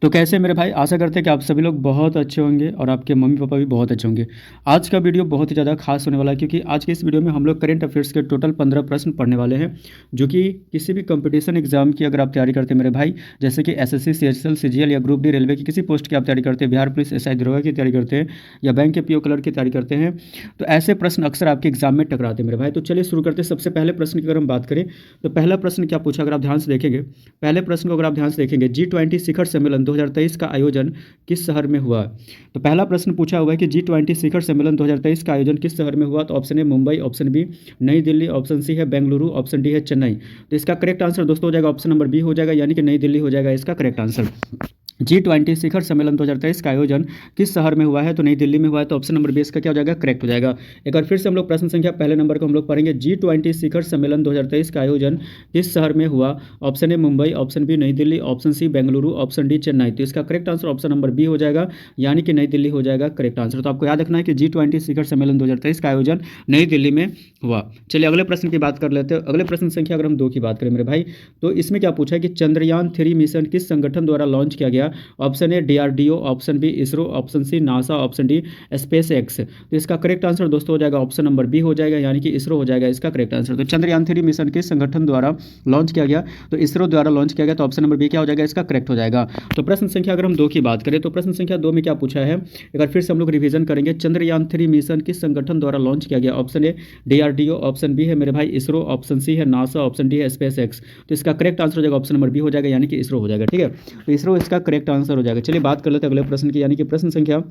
तो कैसे मेरे भाई, आशा करते हैं कि आप सभी लोग बहुत अच्छे होंगे और आपके मम्मी पापा भी बहुत अच्छे होंगे। आज का वीडियो बहुत ही ज़्यादा खास होने वाला है, क्योंकि आज के इस वीडियो में हम लोग करेंट अफेयर्स के टोटल 15 प्रश्न पढ़ने वाले हैं, जो कि किसी भी कंपटीशन एग्जाम की अगर आप तैयारी करते हैं मेरे भाई, जैसे कि एसएससी, सीएचएसएल, सीजीएल या ग्रुप डी रेलवे की किसी पोस्ट की आप तैयारी करते हैं, बिहार पुलिस, एसआई, दरोगा की तैयारी करते हैं, या बैंक के पीओ क्लर्क की तैयारी करते हैं, तो ऐसे प्रश्न अक्सर आपके एग्जाम में टकराते हैं मेरे भाई। तो चलिए शुरू करते हैं। सबसे पहले प्रश्न की अगर हम बात करें तो पहला प्रश्न क्या पूछा, अगर आप ध्यान से देखेंगे, पहले प्रश्न को अगर आप ध्यान से देखेंगे, G20 शिखर सम्मेलन 2023 का आयोजन किस शहर में हुआ। तो पहला प्रश्न पूछा हुआ है कि G20 शिखर सम्मेलन 2023 का आयोजन किस शहर में हुआ। तो option A Mumbai, option B New Delhi, option C है बेंगलुरु, ऑप्शन डी है चेन्नई। तो इसका करेक्ट आंसर दोस्तों हो जाएगा ऑप्शन नंबर बी हो जाएगा, यानी कि नई दिल्ली हो जाएगा इसका करेक्ट आंसर। G20 शिखर सम्मेलन 2023 का आयोजन किस शहर में हुआ है, तो नई दिल्ली में हुआ है, तो ऑप्शन नंबर 20 का क्या हो जाएगा, करेक्ट हो जाएगा। एक बार फिर से हम लोग प्रश्न संख्या पहले नंबर को हम लोग पढ़ेंगे। G20 शिखर सम्मेलन 2023 का आयोजन किस शहर में हुआ। Option A Mumbai, option B New Delhi, option C Bengaluru, option D Chennai. तो इसका correct answer option number B हो जाएगा, यानी कि नई दिल्ली हो जाएगा करेक्ट आंसर। तो आपको याद रखना है कि G20 शिखर सम्मेलन 2023 का आयोजन नई दिल्ली में हुआ। चलिए अगले प्रश्न की बात कर लेते हैं। अगले प्रश्न संख्या अगर हम 2 की बात करें मेरे भाई, तो इसमें क्या पूछा है कि चंद्रयान 3 मिशन किस संगठन द्वारा लॉन्च किया गया। Option A DRDO, option B ISRO, option C NASA, option D SpaceX. तो इसका करेक्ट आंसर दोस्तों हो जाएगा ऑप्शन नंबर बी हो जाएगा, यानी कि इसरो हो जाएगा इसका करेक्ट आंसर। तो चंद्रयान 3 मिशन किस संगठन द्वारा लॉन्च किया गया, तो इसरो द्वारा लॉन्च किया गया, तो ऑप्शन नंबर बी क्या हो जाएगा, इसका करेक्ट हो जाएगा। तो प्रश्न संख्या अगर हम 2 की बात करें, तो प्रश्न संख्या 2 में क्या पूछा है, एक बार फिर से हम लोग रिवीजन करेंगे। चंद्रयान 3 मिशन किस संगठन द्वारा लॉन्च किया गया। Option A DRDO, option B है मेरे भाई इसरो, ऑप्शन सी है नासा, ऑप्शन डी है स्पेस एक्स। तो इसका करेक्ट आंसर हो जाएगा ऑप्शन नंबर बी हो जाएगा, यानी कि इसरो हो जाएगा। ठीक है, तो इसरो इसका करेक्ट आंसर हो जाएगा। चलिए बात कर लेते हैं अगले प्रश्न की, यानी कि प्रश्न संख्या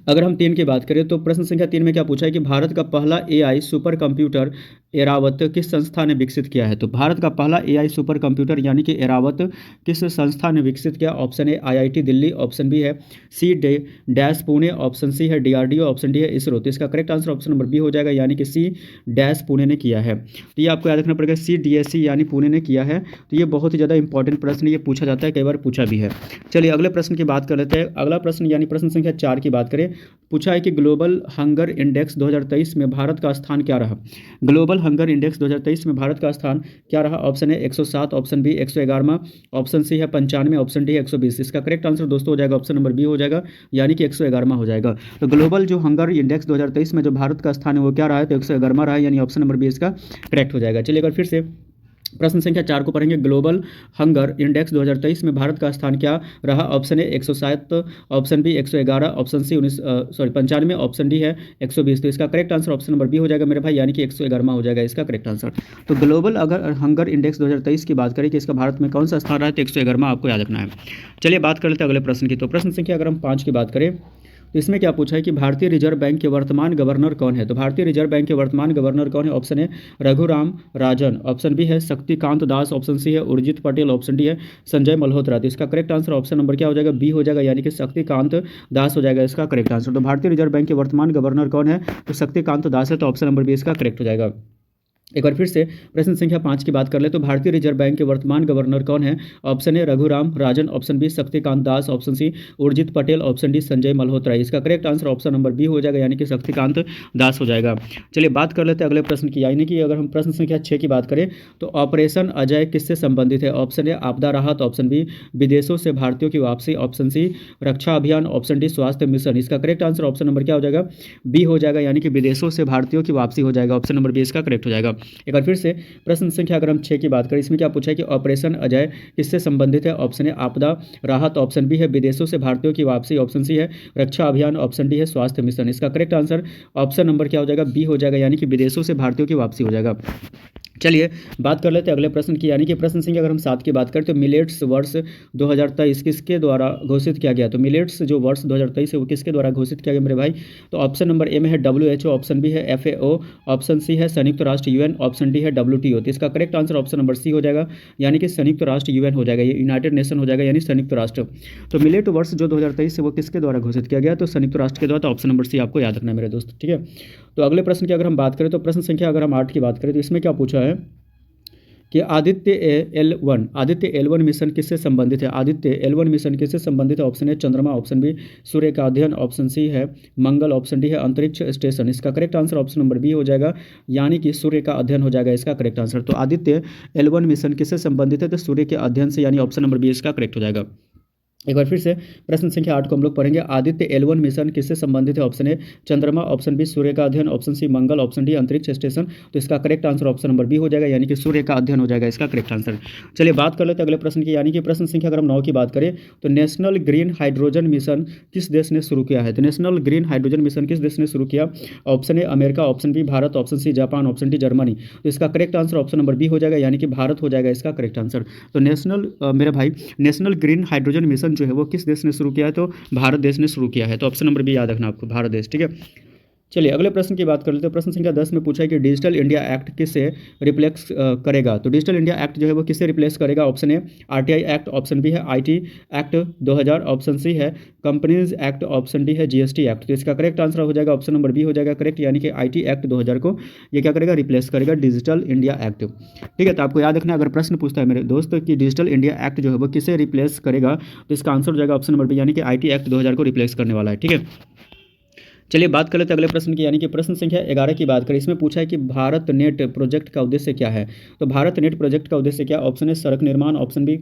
अगर हम 3 की बात करें, तो प्रश्न संख्या 3 में क्या पूछा है कि भारत का पहला एआई सुपर कंप्यूटर एरावत किस संस्था ने विकसित किया है। तो भारत का पहला एआई सुपर कंप्यूटर यानी कि एरावत किस संस्था ने विकसित किया। Option A IIT Delhi, option B है सी डे डैश पुणे, ऑप्शन सी है डीआरडीओ, ऑप्शन डी है इसरो। तो इसका correct answer option number B हो जाएगा, यानी कि सी डैश पुणे ने किया है। तो ये आपको याद रखना पड़ेगा, सी डीएससी यानी पुणे ने किया है। तो ये बहुत ही ज़्यादा इंपॉर्टेंट प्रश्न, ये पूछा जाता है, कई बार पूछा भी है। चलिए अगले प्रश्न की बात कर लेते हैं। अगला प्रश्न यानी प्रश्न संख्या 4 की बात करें, पूछा है कि ग्लोबल हंगर इंडेक्स 2023 में भारत का स्थान क्या रहा। ग्लोबल हंगर इंडेक्स 2023 में भारत का स्थान क्या रहा। Option A 107, option B 111, option C है 95, ऑप्शन डी है 120। इसका करेक्ट आंसर दोस्तों हो जाएगा ऑप्शन नंबर बी हो जाएगा, यानी कि 111 हो जाएगा। तो ग्लोबल जो हंगर इंडेक्स 2023 में जो भारत का स्थान है वो क्या रहा है, तो 111 रहा है, यानी ऑप्शन नंबर बी इसका करेक्ट हो जाएगा। चलिए अगर फिर से प्रश्न संख्या 4 को पढ़ेंगे। ग्लोबल हंगर इंडेक्स 2023 में भारत का स्थान क्या रहा। Option A 107, option B 111, option C 95, option D है 120। तो इसका correct answer option number B हो जाएगा मेरे भाई, यानी कि 111 हो जाएगा इसका करेक्ट आंसर। तो ग्लोबल अगर हंगर इंडेक्स 2023 की बात करें कि इसका भारत में कौन सा स्थान रहा है, तो 111 आपको याद रखना है। चलिए बात कर लेते हैं अगले प्रश्न की। तो प्रश्न संख्या अगर हम 5 की बात करें, तो इसमें क्या पूछा है कि भारतीय रिजर्व बैंक के वर्तमान गवर्नर कौन है। तो भारतीय रिजर्व बैंक के वर्तमान गवर्नर कौन है। Option A Raghuram Rajan, option B है शक्तिकांत दास, ऑप्शन सी है उर्जित पटेल, ऑप्शन डी है संजय मल्होत्रा। तो इसका करेक्ट आंसर ऑप्शन नंबर क्या हो जाएगा, बी हो जाएगा, यानी कि शक्तिकांत दास हो जाएगा इसका करेक्ट आंसर। तो भारतीय रिजर्व बैंक के वर्तमान गवर्नर कौन है, तो शक्तिकांत दास है, तो ऑप्शन नंबर बी इसका करेक्ट हो जाएगा। एक बार फिर से प्रश्न संख्या 5 की बात कर ले, तो भारतीय रिजर्व बैंक के वर्तमान गवर्नर कौन है। Option A Raghuram Rajan, option B Shaktikanta Das, option C Urjit Patel, option D Sanjay Malhotra. इसका correct answer option number B हो जाएगा, यानी कि शक्तिकांत दास हो जाएगा। चलिए बात कर लेते हैं अगले प्रश्न की, यानी कि अगर हम प्रश्न संख्या 6 की बात करें, तो ऑपरेशन अजय किससे संबंधित है। ऑप्शन ए आपदा राहत, ऑप्शन बी विदेशों से भारतीयों की वापसी, ऑप्शन सी रक्षा अभियान, ऑप्शन डी स्वास्थ्य मिशन। इसका करेक्ट आंसर ऑप्शन नंबर क्या हो जाएगा, बी हो जाएगा, यानी कि विदेशों से भारतीयों की वापसी हो जाएगा, ऑप्शन नंबर बी इसका करेक्ट हो जाएगा। एक बार फिर से प्रश्न संख्या अगर हम 6 की बात करें, इसमें क्या पूछा है कि ऑपरेशन अजय किससे संबंधित है। ऑप्शन ए आपदा राहत, ऑप्शन बी है विदेशों से भारतीयों की वापसी, ऑप्शन सी है रक्षा अभियान, ऑप्शन डी है स्वास्थ्य मिशन। इसका करेक्ट आंसर ऑप्शन नंबर क्या हो जाएगा, बी हो जाएगा, यानी कि विदेशों से भारतीयों की वापसी हो जाएगा। चलिए बात कर लेते हैं अगले प्रश्न की, यानी कि प्रश्न संख्या अगर हम 7 की बात करें, तो मिलेट्स वर्ष 2023 किसके द्वारा घोषित किया गया। तो मिलेट्स जो वर्ष 2023 है वो किसके द्वारा घोषित किया गया मेरे भाई। तो ऑप्शन नंबर ए में है WHO, ऑप्शन बी है FAO, ऑप्शन सी है संयुक्त राष्ट्र UN, ऑप्शन डी है WTO। तो इसका correct answer option number C हो जाएगा, यानी कि संयुक्त राष्ट्र UN हो जाएगा, ये यूनाइटेड नेशन हो जाएगा, यानी संयुक्त राष्ट्र। तो मिलेट वर्ष जो 2023 है वो किसके द्वारा घोषित किया गया, तो संयुक्त राष्ट्र के द्वारा। तो ऑप्शन नंबर सी आपको याद रखना है मेरे दोस्त, ठीक है। तो अगले प्रश्न की अगर हम बात करें, तो प्रश्न संख्या अगर हम 8 की बात करें, तो इसमें क्या पूछा है कि आदित्य L1 मिशन किससे संबंधित है। आदित्य L1 मिशन किससे संबंधित है। ऑप्शन ए चंद्रमा, ऑप्शन बी सूर्य का अध्ययन, ऑप्शन सी है मंगल, ऑप्शन डी है अंतरिक्ष स्टेशन। इसका correct answer option number B हो जाएगा, यानी कि सूर्य का अध्ययन हो जाएगा इसका करेक्ट आंसर। तो आदित्य L1 मिशन किससे संबंधित है, तो सूर्य के अध्ययन से, यानी ऑप्शन नंबर बी इसका करेक्ट हो जाएगा। एक बार फिर से प्रश्न संख्या 8 को हम लोग पढ़ेंगे। आदित्य L1 मिशन किससे संबंधित है? ऑप्शन ए चंद्रमा, ऑप्शन बी सूर्य का अध्ययन, ऑप्शन सी मंगल, ऑप्शन डी अंतरिक्ष स्टेशन। तो इसका correct answer option number B हो जाएगा, यानी कि सूर्य का अध्ययन हो जाएगा इसका करेक्ट आंसर। चलिए बात कर लेते हैं अगले प्रश्न की, यानी कि प्रश्न संख्या अगर हम 9 की बात करें तो नेशनल ग्रीन हाइड्रोजन मिशन किस देश ने शुरू किया है? तो नेशनल ग्रीन हाइड्रोजन मिशन किस देश ने शुरू किया? Option A America, option B Bharat, option C Japan, option D Germany. तो इसका correct answer option number B हो जाएगा, यानी कि भारत हो जाएगा इसका करेक्ट आंसर। तो मेरे भाई नेशनल ग्रीन हाइड्रोजन मिशन जो है वो किस देश ने शुरू किया है? तो भारत देश ने शुरू किया है। तो ऑप्शन नंबर बी याद रखना आपको, भारत देश। ठीक है, चलिए अगले प्रश्न की बात कर लेते हैं। प्रश्न संख्या 10 में पूछा है कि डिजिटल इंडिया एक्ट किससे रिप्लेस करेगा? तो डिजिटल इंडिया एक्ट जो है वो किससे रिप्लेस करेगा? Option A RTI act, option B है आईटी एक्ट 2000, ऑप्शन सी है कंपनीज एक्ट, ऑप्शन डी है जीएसटी एक्ट। तो इसका करेक्ट आंसर हो जाएगा ऑप्शन नंबर बी हो जाएगा करेक्ट, यानी कि आईटी एक्ट 2000 को ये क्या करेगा? रिप्लेस करेगा डिजिटल इंडिया एक्ट। ठीक है, तो आपको याद रखना, अगर प्रश्न पूछता है मेरे दोस्त कि डिजिटल इंडिया एक्ट जो है वो किसे रिप्लेस करेगा, तो इसका आंसर हो जाएगा ऑप्शन नंबर बी, यानी कि आईटी एक्ट 2000 को रिप्लेस करने वाला है। ठीक है, चलिए बात कर लेते हैं अगले प्रश्न की, यानी कि प्रश्न संख्या 11 की बात करें। इसमें पूछा है कि भारत नेट प्रोजेक्ट का उद्देश्य क्या है? तो भारत नेट प्रोजेक्ट का उद्देश्य क्या? ऑप्शन ए सड़क निर्माण, ऑप्शन बी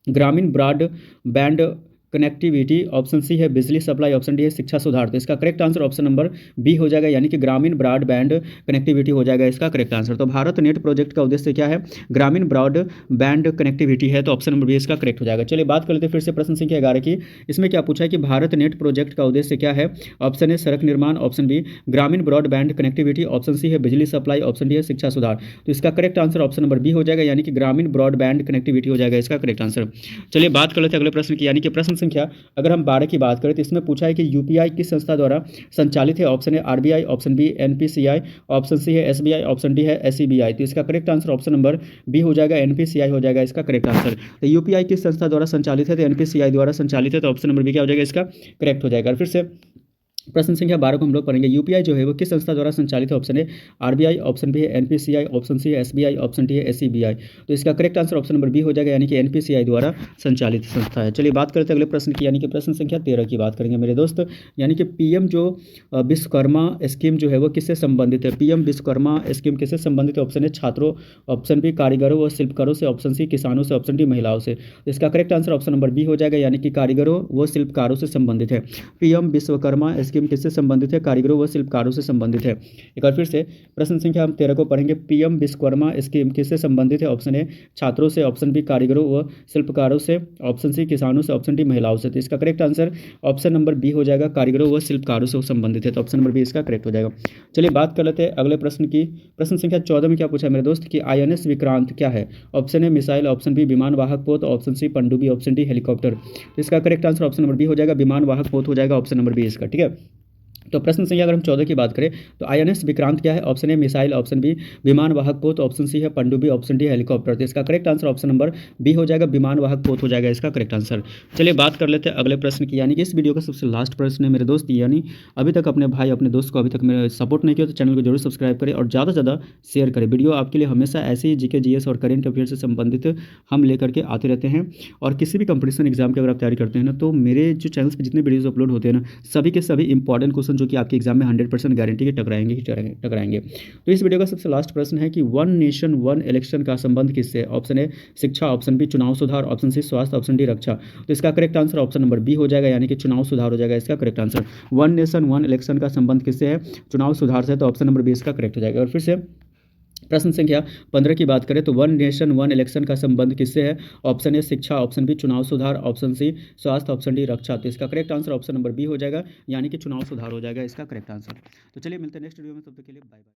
ग्रामीण ब्रॉडबैंड कनेक्टिविटी, ऑप्शन सी है बिजली सप्लाई, ऑप्शन डी है शिक्षा सुधार। तो इसका correct answer option number B हो जाएगा, यानी कि ग्रामीण ब्रॉडबैंड कनेक्टिविटी हो जाएगा इसका करेक्ट आंसर। तो भारत नेट प्रोजेक्ट का उद्देश्य क्या है? ग्रामीण ब्रॉडबैंड कनेक्टिविटी है, तो ऑप्शन नंबर बी इसका करेक्ट हो जाएगा। चलिए बात कर लेते हैं फिर से प्रश्न संख्या 11 की। इसमें क्या पूछा है कि भारत नेट प्रोजेक्ट का उद्देश्य क्या है? ऑप्शन ए सड़क निर्माण, ऑप्शन बी ग्रामीण ब्रॉडबैंड कनेक्टिविटी, ऑप्शन सी है बिजली सप्लाई, ऑप्शन डी है शिक्षा सुधार। तो इसका correct answer option number B हो जाएगा, यानी कि ग्रामीण ब्रॉडबैंड कनेक्टिविटी हो जाएगा इसका करेक्ट आंसर। चलिए बात कर लेते हैं अगले प्रश्न की, यानी कि प्रश्न संख्या अगर हम 12 की बात करें तो इसमें पूछा है कि यूपीआई किस संस्था द्वारा संचालित है? ऑप्शन है RBI, option B NPCI, option C है एसबीआई, ऑप्शन डी है एसईबीआई। तो इसका correct answer option number B हो जाएगा, एनपीसीआई हो जाएगा इसका करेक्ट आंसर। तो यूपीआई किस संस्था द्वारा संचालित है? तो एनपीसीआई द्वारा संचालित है, तो ऑप्शन नंबर बी क्या हो जाएगा इसका करेक्ट हो जाएगा। फिर से प्रश्न संख्या 12 को हम लोग पढ़ेंगे। यूपीआई जो है वो किस संस्था द्वारा संचालित है? ऑप्शन है आरबीआई, ऑप्शन बी है एनपीसीआई, ऑप्शन सी है एसबीआई, ऑप्शन डी है एसईबीआई। तो इसका correct answer option number B हो जाएगा, यानी कि एनपीसीआई द्वारा संचालित संस्था है। चलिए बात करते हैं अगले प्रश्न की, यानी कि प्रश्न संख्या 13 की बात करेंगे मेरे दोस्त। यानी कि पीएम जो विश्वकर्मा स्कीम जो है वो किससे संबंधित है? पीएम विश्वकर्मा स्कीम किससे संबंधित है? ऑप्शन है छात्रों, ऑप्शन बी कारीगरों व शिल्पकारों से, ऑप्शन सी किसानों से, ऑप्शन डी महिलाओं से। तो इसका correct answer option number B हो जाएगा, यानी कि कारीगरों व शिल्पकारों से संबंधित है। पीएम विश्वकर्मा स्कीम किससे संबंधित है? कारीगरों व शिल्पकारों से संबंधित है। एक बार फिर से प्रश्न संख्या हम 13 को पढ़ेंगे। पीएम विश्वकर्मा स्कीम किससे संबंधित है? ऑप्शन ए छात्रों से, ऑप्शन बी कारीगरों व शिल्पकारों से, ऑप्शन सी किसानों से, ऑप्शन डी महिलाओं से। तो इसका correct answer option number B हो जाएगा, कारीगरों व शिल्पकारों से संबंधित है, तो ऑप्शन नंबर बी इसका करेक्ट हो जाएगा। चलिए बात कर लेते हैं अगले प्रश्न की। प्रश्न संख्या 14 में क्या पूछा है मेरे दोस्त कि आईएनएस विक्रांत क्या है? Option A missile, option B विमान वाहक पोत, ऑप्शन सी पनडुब्बी, ऑप्शन डी हेलीकॉप्टर। तो इसका correct answer option number B हो जाएगा, विमान वाहक पोत हो जाएगा ऑप्शन नंबर बी इसका। ठीक है, तो प्रश्न संख्या अगर हम 14 की बात करें तो आईएनएस विक्रांत क्या है? Option A missile, option B विमान वाहक पोत, ऑप्शन सी है पनडुब्बी, ऑप्शन डी हेलीकॉप्टर। तो इसका correct answer option number B हो जाएगा, विमान वाहक पोत हो जाएगा इसका करेक्ट आंसर। चलिए बात कर लेते हैं अगले प्रश्न की, यानी कि इस वीडियो का सबसे लास्ट प्रश्न है मेरे दोस्त। यानी अभी तक अपने भाई अपने दोस्त को अभी तक मेरा सपोर्ट नहीं किया तो चैनल को जरूर सब्सक्राइब करें और ज़्यादा से ज़्यादा शेयर करें। वीडियो आपके लिए हमेशा ऐसे ही जीके जीएस और करेंट अफेयर से संबंधित हम लेकर के आते रहते हैं। और किसी भी कंपटीशन एग्जाम की अगर आप तैयारी करते हैं ना, तो मेरे जो चैनल्स पर जितने वीडियोज़ अपलोड होते हैं ना, सभी के सभी इंपॉर्टेंट क्वेश्चन जो कि आपके एग्जाम में 100% गारंटी के टकराएंगे ही टकराएंगे। तो इस वीडियो का सबसे लास्ट प्रश्न है कि वन नेशन वन इलेक्शन का संबंध किससे? ऑप्शन ए शिक्षा, ऑप्शन बी चुनाव सुधार, ऑप्शन सी स्वास्थ्य, ऑप्शन डी रक्षा। तो इसका correct answer option number B हो जाएगा, यानी कि चुनाव सुधार हो जाएगा इसका correct answer. One nation one election का संबंध किससे है? चुनाव सुधार से, तो ऑप्शन नंबर बी इसका करेक्ट हो जाएगा। और फिर से प्रश्न संख्या 15 की बात करें तो वन नेशन वन इलेक्शन का संबंध किससे है? ऑप्शन ए शिक्षा, ऑप्शन बी चुनाव सुधार, ऑप्शन सी स्वास्थ्य, ऑप्शन डी रक्षा। तो इसका correct answer option number B हो जाएगा, यानी कि चुनाव सुधार हो जाएगा इसका करेक्ट आंसर। तो चलिए मिलते हैं नेक्स्ट वीडियो में, तब तक के लिए बाय बाय।